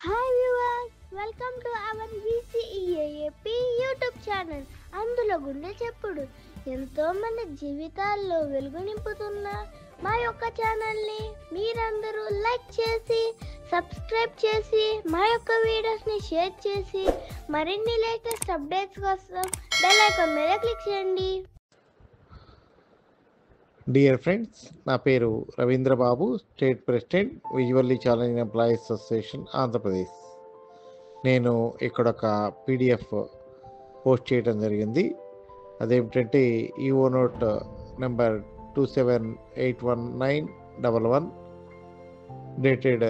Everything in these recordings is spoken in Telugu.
Hi viewers, welcome to our VCEAP YouTube channel. అందులో గుండె చెప్పుడు ఎంతో మంది జీవితాల్లో వెలుగు నింపుతున్న మా యొక్క ఛానల్ని మీరందరూ లైక్ చేసి సబ్స్క్రైబ్ చేసి మా యొక్క వీడియోస్ని షేర్ చేసి మరిన్ని లేటెస్ట్ అప్డేట్స్ కోసం బెల్ ఐకాన్ మీద క్లిక్ చేయండి. డియర్ ఫ్రెండ్స్, నా పేరు Ravindra Babu, state president visually challenging employees association Andhra Pradesh. నేను ఇక్కడ ఒక PDF పోస్ట్ చేయడం జరిగింది. అదేమిటంటే EO note number 27819111 dated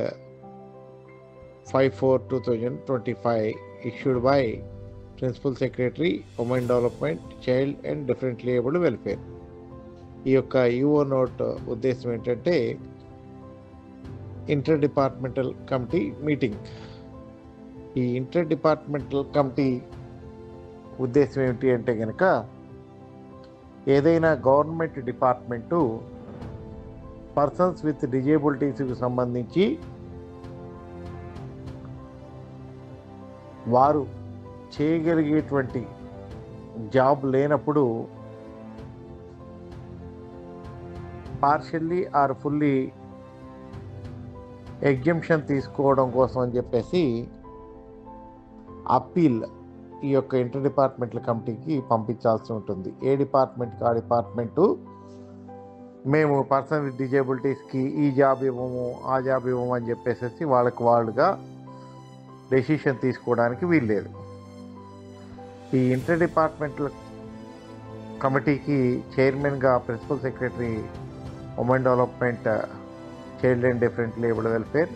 5/4/2025 issued by Principal Secretary, Women Development, Child and Differently Abled Welfare. ఈ యొక్క యుఓ నోట్ ఉద్దేశం ఏంటంటే ఇంటర్ డిపార్ట్మెంటల్ కమిటీ మీటింగ్. ఈ ఇంటర్ డిపార్ట్మెంటల్ కమిటీ ఉద్దేశం ఏమిటి అంటే కనుక ఏదైనా గవర్నమెంట్ డిపార్ట్మెంటు పర్సన్స్ విత్ డిజేబిలిటీస్కి సంబంధించి వారు చేయగలిగేటువంటి జాబ్ లేనప్పుడు పార్షియల్లీ ఆర్ ఫుల్లీ ఎగ్జంప్షన్ తీసుకోవడం కోసం అని చెప్పేసి అప్పీల్ ఈ యొక్క ఇంటర్ డిపార్ట్మెంటల్ కమిటీకి పంపించాల్సి ఉంటుంది. ఏ డిపార్ట్మెంట్కి ఆ డిపార్ట్మెంటు మేము పర్సన్ విత్ డిజేబిలిటీస్కి ఈ జాబ్ ఇవ్వము ఆ జాబ్ ఇవ్వము అని చెప్పేసి వాళ్ళుగా డెసిషన్ తీసుకోవడానికి వీల్లేదు. ఈ ఇంటర్ డిపార్ట్మెంటల్ కమిటీకి చైర్మన్గా principal secretary, women development, child and differently abled welfare,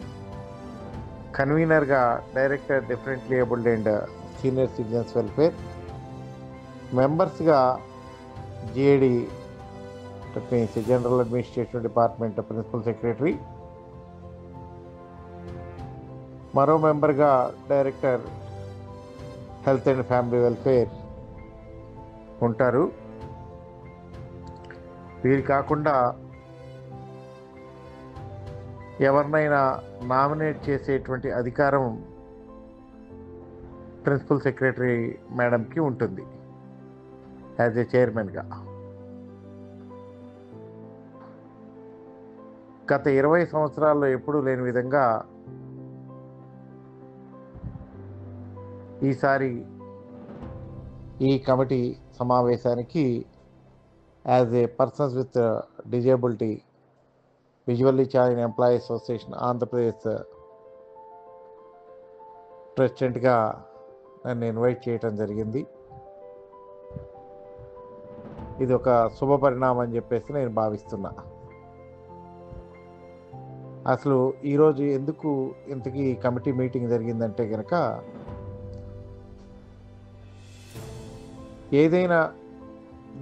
కన్వీనర్గా director differently abled and senior citizens welfare, మెంబర్స్గా GAD general administration department principal secretary, మరో మెంబర్గా director health and family welfare ఉంటారు. వీరు కాకుండా ఎవరినైనా నామినేట్ చేసేటువంటి అధికారం ప్రిన్సిపల్ సెక్రటరీ మేడంకి ఉంటుంది యాజ్ ఏ చైర్మన్గా. గత 20 సంవత్సరాల్లో ఎప్పుడూ లేని విధంగా ఈసారి ఈ కమిటీ సమావేశానికి as a persons with disability visually challenging employees association Andhra Pradesh ప్రెసిడెంట్గా నన్ను ఇన్వైట్ చేయటం జరిగింది. ఇది ఒక శుభ పరిణామం అని చెప్పేసి నేను భావిస్తున్నా. అసలు ఈరోజు ఎందుకు ఇంతకీ కమిటీ మీటింగ్ జరిగిందంటే కనుక ఏదైనా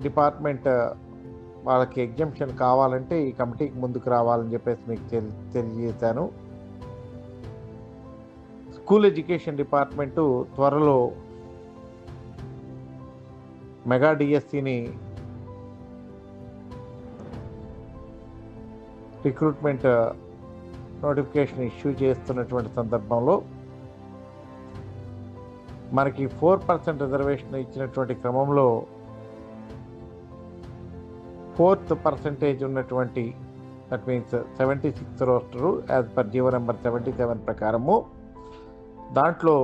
డిపార్ట్మెంట్ వాళ్ళకి ఎగ్జంప్షన్ కావాలంటే ఈ కమిటీకి ముందుకు రావాలని చెప్పేసి మీకు తెలియజేశాను. స్కూల్ ఎడ్యుకేషన్ డిపార్ట్మెంటు త్వరలో మెగా డిఎస్సిని రిక్రూట్మెంట్ నోటిఫికేషన్ ఇష్యూ చేస్తున్నటువంటి సందర్భంలో మనకి 4% రిజర్వేషన్ ఇచ్చినటువంటి క్రమంలో 4th పర్సంటేజ్ ఉన్నటువంటి, that means 76 rooster as per GO number 77 ప్రకారము దాంట్లో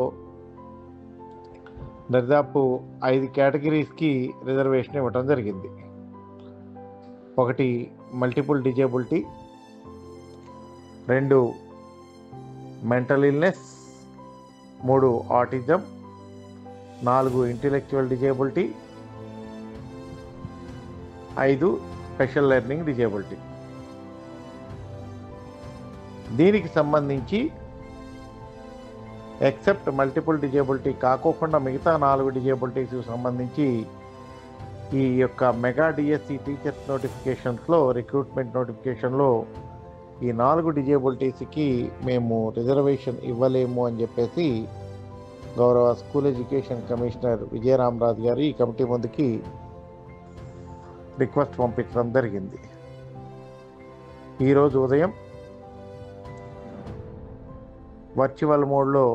దాదాపు 5 కేటగిరీస్కి రిజర్వేషన్ ఇవ్వటం జరిగింది. ఒకటి multiple disability, 2 mental illness, 3 autism, 4 intellectual disability, 5 special learning disability. దీనికి సంబంధించి ఎక్సెప్ట్ మల్టిపుల్ డిజేబిలిటీ కాకోకుండా మిగతా 4 డిజేబిలిటీస్కి సంబంధించి ఈ యొక్క మెగా డిఎస్సి టీచర్స్ నోటిఫికేషన్స్లో, రిక్రూట్మెంట్ నోటిఫికేషన్లో ఈ 4 డిజేబిలిటీస్కి మేము రిజర్వేషన్ ఇవ్వలేము అని చెప్పేసి గౌరవ స్కూల్ ఎడ్యుకేషన్ కమిషనర్ విజయరామరాజు గారు ఈ కమిటీ ముందుకి రిక్వెస్ట్ పంపించడం జరిగింది. ఈరోజు ఉదయం వర్చువల్ మోడ్లో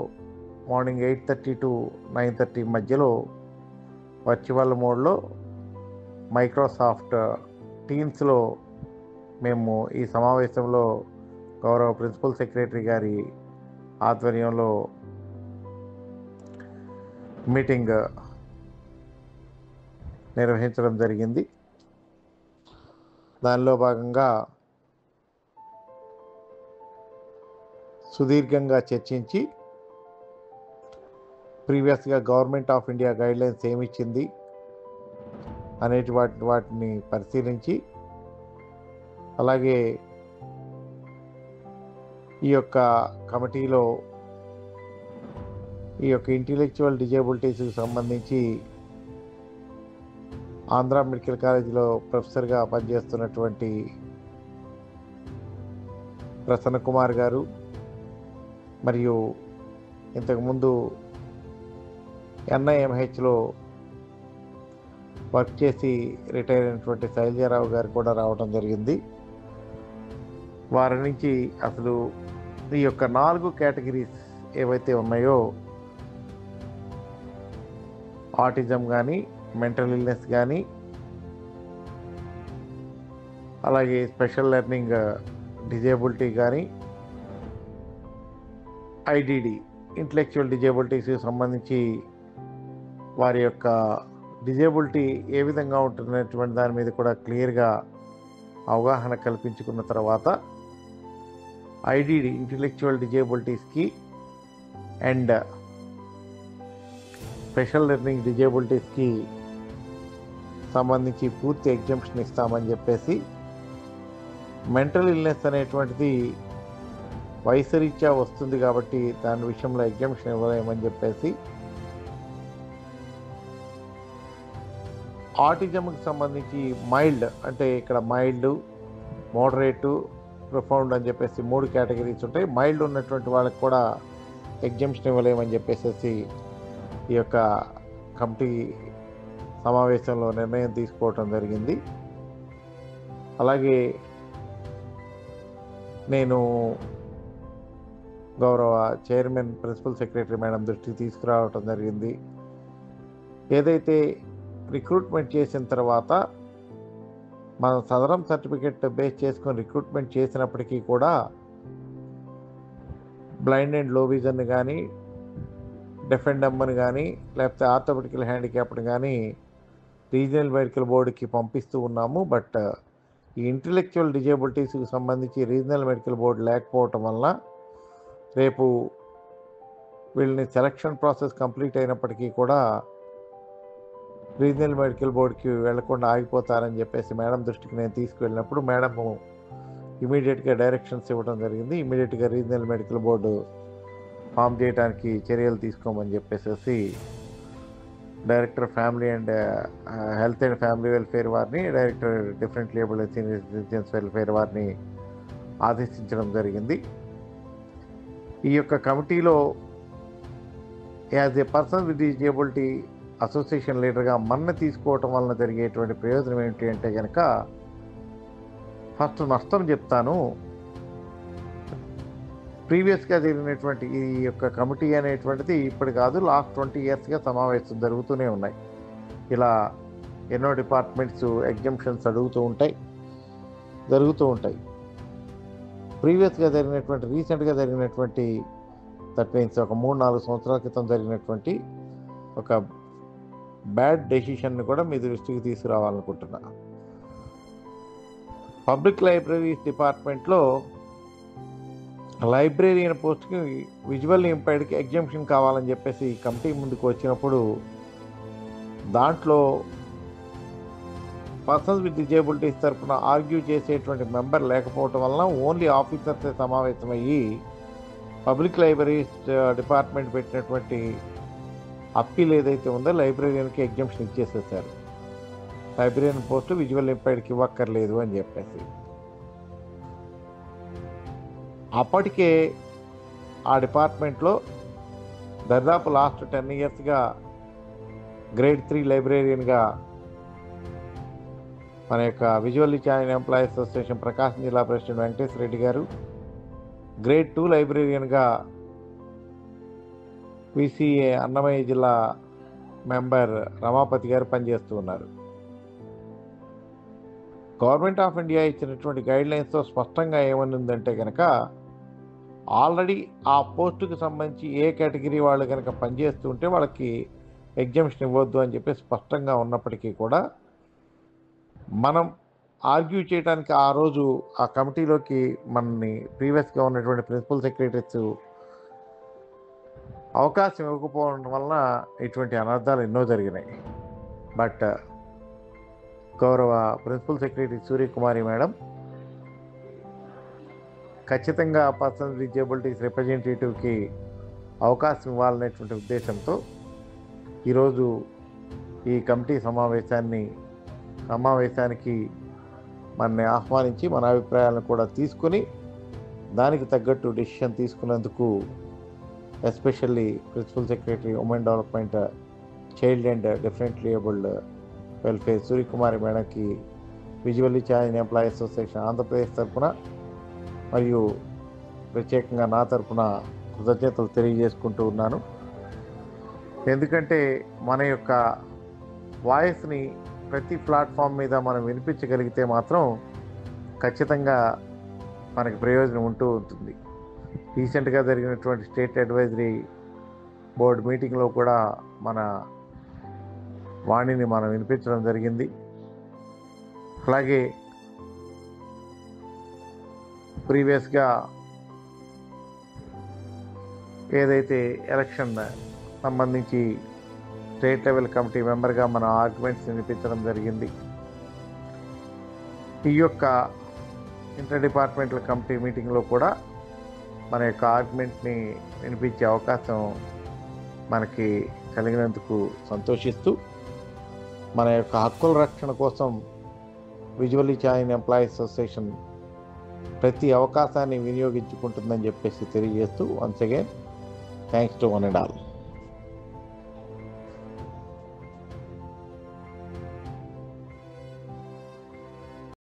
మార్నింగ్ 8:30 టు 9:30 మధ్యలో వర్చువల్ మోడ్లో మైక్రోసాఫ్ట్ టీమ్స్లో మేము ఈ సమావేశంలో గౌరవ ప్రిన్సిపల్ సెక్రటరీ గారి ఆధ్వర్యంలో మీటింగ్ నిర్వహించడం జరిగింది. దానిలో భాగంగా సుదీర్ఘంగా చర్చించి ప్రీవియస్గా గవర్నమెంట్ ఆఫ్ ఇండియా గైడ్లైన్స్ ఏమిచ్చింది అనేటి వాటిని పరిశీలించి, అలాగే ఈ యొక్క కమిటీలో ఈ యొక్క ఇంటెలెక్చువల్ డిజేబిలిటీస్కి సంబంధించి ఆంధ్ర మెడికల్ కాలేజీలో ప్రొఫెసర్గా పనిచేస్తున్నటువంటి ప్రసన్న కుమార్ గారు, మరియు ఇంతకుముందు NIMHలో వర్క్ చేసి రిటైర్ అయినటువంటి శైలజారావు గారు కూడా రావడం జరిగింది. వారి నుంచి అసలు ఈ యొక్క 4 కేటగిరీస్ ఏవైతే ఉన్నాయో, ఆటిజం కానీ, మెంటల్ ఇల్నెస్ కానీ, అలాగే స్పెషల్ లెర్నింగ్ డిజేబిలిటీ కానీ, IDD ఇంటలెక్చువల్ డిజేబిలిటీస్కి సంబంధించి వారి యొక్క డిజేబిలిటీ ఏ విధంగా ఉంటున్నటువంటి దాని మీద కూడా క్లియర్గా అవగాహన కల్పించుకున్న తర్వాత IDD ఇంటలెక్చువల్ డిజేబిలిటీస్కి అండ్ స్పెషల్ లెర్నింగ్ డిజేబిలిటీస్కి సంబంధించి పూర్తి ఎగ్జంప్షన్ ఇస్తామని చెప్పేసి, మెంటల్ ఇల్నెస్ అనేటువంటిది వయసురీత్యా వస్తుంది కాబట్టి దాని విషయంలో ఎగ్జంప్షన్ ఇవ్వలేమని చెప్పేసి, ఆటిజంకి సంబంధించి మైల్డ్, అంటే ఇక్కడ మైల్డ్, మోడరేటు, ప్రొఫౌండ్ అని చెప్పేసి 3 కేటగిరీస్ ఉంటాయి. మైల్డ్ ఉన్నటువంటి వాళ్ళకి కూడా ఎగ్జంప్షన్ ఇవ్వలేమని చెప్పేసి ఈ యొక్క కమిటీ సమావేశంలో నిర్ణయం తీసుకోవటం జరిగింది. అలాగే నేను గౌరవ చైర్మన్ ప్రిన్సిపల్ సెక్రటరీ మేడం దృష్టికి తీసుకురావటం జరిగింది. ఏదైతే రిక్రూట్మెంట్ చేసిన తర్వాత మనం సదరం సర్టిఫికెట్ బేస్ చేసుకొని రిక్రూట్మెంట్ చేసినప్పటికీ కూడా బ్లైండ్ అండ్ లో విజన్ కానీ, డెఫ్ అండ్ డమ్ని కానీ, లేకపోతే ఆర్థోపెడికల్ హ్యాండిక్యాప్ని కానీ రీజనల్ మెడికల్ బోర్డుకి పంపిస్తూ ఉన్నాము. బట్ ఈ ఇంటలెక్చువల్ డిజేబిలిటీస్కి సంబంధించి రీజనల్ మెడికల్ బోర్డు లేకపోవటం వల్ల రేపు వీళ్ళని సెలక్షన్ ప్రాసెస్ కంప్లీట్ అయినప్పటికీ కూడా రీజనల్ మెడికల్ బోర్డుకి వెళ్లకుండా ఆగిపోతారని చెప్పేసి మేడం దృష్టికి నేను తీసుకువెళ్ళినప్పుడు మేడము ఇమీడియట్గా డైరెక్షన్స్ ఇవ్వడం జరిగింది. ఇమీడియట్గా రీజనల్ మెడికల్ బోర్డు ఫామ్ చేయడానికి చర్యలు తీసుకోమని చెప్పేసి director family and health and family welfare వారిని, డైరెక్టర్ డిఫరెంట్ లేబుల్ అండ్ సీనియర్ సిటిజన్స్ వెల్ఫేర్ వారిని ఆదేశించడం జరిగింది. ఈ యొక్క కమిటీలో as a person with disability association లీడర్గా మన్న తీసుకోవటం వలన జరిగేటువంటి ప్రయోజనం ఏంటి అంటే కనుక, ఫస్ట్ నష్టం చెప్తాను. ప్రీవియస్గా జరిగినటువంటి ఈ యొక్క కమిటీ అనేటువంటిది ఇప్పుడు కాదు, లాస్ట్ 20 ఇయర్స్గా సమావేశం జరుగుతూనే ఉన్నాయి. ఇలా ఎన్నో డిపార్ట్మెంట్స్ ఎగ్జంప్షన్స్ జరుగుతూ ఉంటాయి. ప్రీవియస్గా జరిగినటువంటి, రీసెంట్గా జరిగినటువంటి, దట్ మీన్స్ ఒక 3-4 సంవత్సరాల క్రితం జరిగినటువంటి ఒక బ్యాడ్ డెసిషన్ని కూడా మీ దృష్టికి తీసుకురావాలనుకుంటున్నా. పబ్లిక్ లైబ్రరీస్ డిపార్ట్మెంట్లో లైబ్రేరియన్ పోస్ట్కి విజువల్ ఇంపైర్డ్కి ఎగ్జంప్షన్ కావాలని చెప్పేసి ఈ కమిటీ ముందుకు వచ్చినప్పుడు దాంట్లో పర్సన్స్ విత్ డిజేబిలిటీస్ తరఫున ఆర్గ్యూ చేసేటువంటి మెంబర్ లేకపోవటం వలన ఓన్లీ ఆఫీసర్స్ సమావేశమయ్యి పబ్లిక్ లైబ్రరీస్ డిపార్ట్మెంట్ పెట్టినటువంటి అప్పీల్ ఏదైతే ఉందో లైబ్రేరియన్కి ఎగ్జంప్షన్ ఇచ్చేసేసారు. లైబ్రేరియన్ పోస్టు విజువల్ ఇంపైర్డ్కి ఇవ్వక్కర్లేదు అని చెప్పేసి. అప్పటికే ఆ డిపార్ట్మెంట్లో దాదాపు లాస్ట్ 10 ఇయర్స్గా గ్రేడ్ 3 లైబ్రేరియన్గా మన యొక్క విజువల్లీ ఛాలెంజ్ ఎంప్లాయీస్ అసోసియేషన్ ప్రకాశం జిల్లా ప్రెసిడెంట్ వెంకటేశ్వర రెడ్డి గారు, గ్రేడ్ 2 లైబ్రేరియన్గా విసిఏ అన్నమయ్య జిల్లా మెంబర్ రమాపతి గారు పనిచేస్తూ ఉన్నారు. గవర్నమెంట్ ఆఫ్ ఇండియా ఇచ్చినటువంటి గైడ్లైన్స్తో స్పష్టంగా ఏమనుందంటే కనుక ఆల్రెడీ ఆ పోస్టుకు సంబంధించి ఏ కేటగిరీ వాళ్ళు కనుక పనిచేస్తూ ఉంటే వాళ్ళకి ఎగ్జామ్షన్ ఇవ్వద్దు అని చెప్పి స్పష్టంగా ఉన్నప్పటికీ కూడా మనం ఆర్గ్యూ చేయడానికి ఆ రోజు ఆ కమిటీలోకి మనని ప్రీవియస్గా ఉన్నటువంటి ప్రిన్సిపల్ సెక్రటరీస్ అవకాశం ఇవ్వకపోవడం వలన ఇటువంటి అనర్థాలు ఎన్నో జరిగినాయి. బట్ గౌరవ ప్రిన్సిపల్ సెక్రటరీ సూర్యకుమారి మేడం ఖచ్చితంగా పర్సనల్ డిజేబిలిటీస్ రిప్రజెంటేటివ్కి అవకాశం ఇవ్వాలనేటువంటి ఉద్దేశంతో ఈరోజు ఈ కమిటీ సమావేశానికి మనని ఆహ్వానించి మన అభిప్రాయాలను కూడా తీసుకుని దానికి తగ్గట్టు డెసిషన్ తీసుకున్నందుకు especially principal secretary women development, child and differently abled welfare Suryakumari మేడంకి visually challenge employee association Andhra Pradesh తరఫున మరియు ప్రత్యేకంగా నా తరఫున కృతజ్ఞతలు తెలియజేసుకుంటూ ఉన్నాను. ఎందుకంటే మన యొక్క వాయిస్ని ప్రతి ప్లాట్ఫామ్ మీద మనం వినిపించగలిగితే మాత్రం ఖచ్చితంగా మనకి ప్రయోజనం ఉంటూ ఉంటుంది. రీసెంట్గా జరిగినటువంటి స్టేట్ అడ్వైజరీ బోర్డు మీటింగ్లో కూడా మన వాణిని మనం వినిపించడం జరిగింది. అలాగే ప్రీవియస్గా ఏదైతే ఎలక్షన్ సంబంధించి స్టేట్ లెవెల్ కమిటీ మెంబర్గా మన ఆర్గ్యుమెంట్స్ వినిపించడం జరిగింది. ఈ యొక్క ఇంటర్ డిపార్ట్మెంటల్ కమిటీ మీటింగ్లో కూడా మన యొక్క ఆర్గ్యుమెంట్ని వినిపించే అవకాశం మనకి కలిగినందుకు సంతోషిస్తూ మన యొక్క హక్కుల రక్షణ కోసం విజువల్లీ ఛాలెంజ్ ఎంప్లాయీ అసోసియేషన్ ప్రతి అవకాశాన్ని వినియోగించుకుంటుందని చెప్పేసి తెలియజేస్తూ once again thanks to one and all.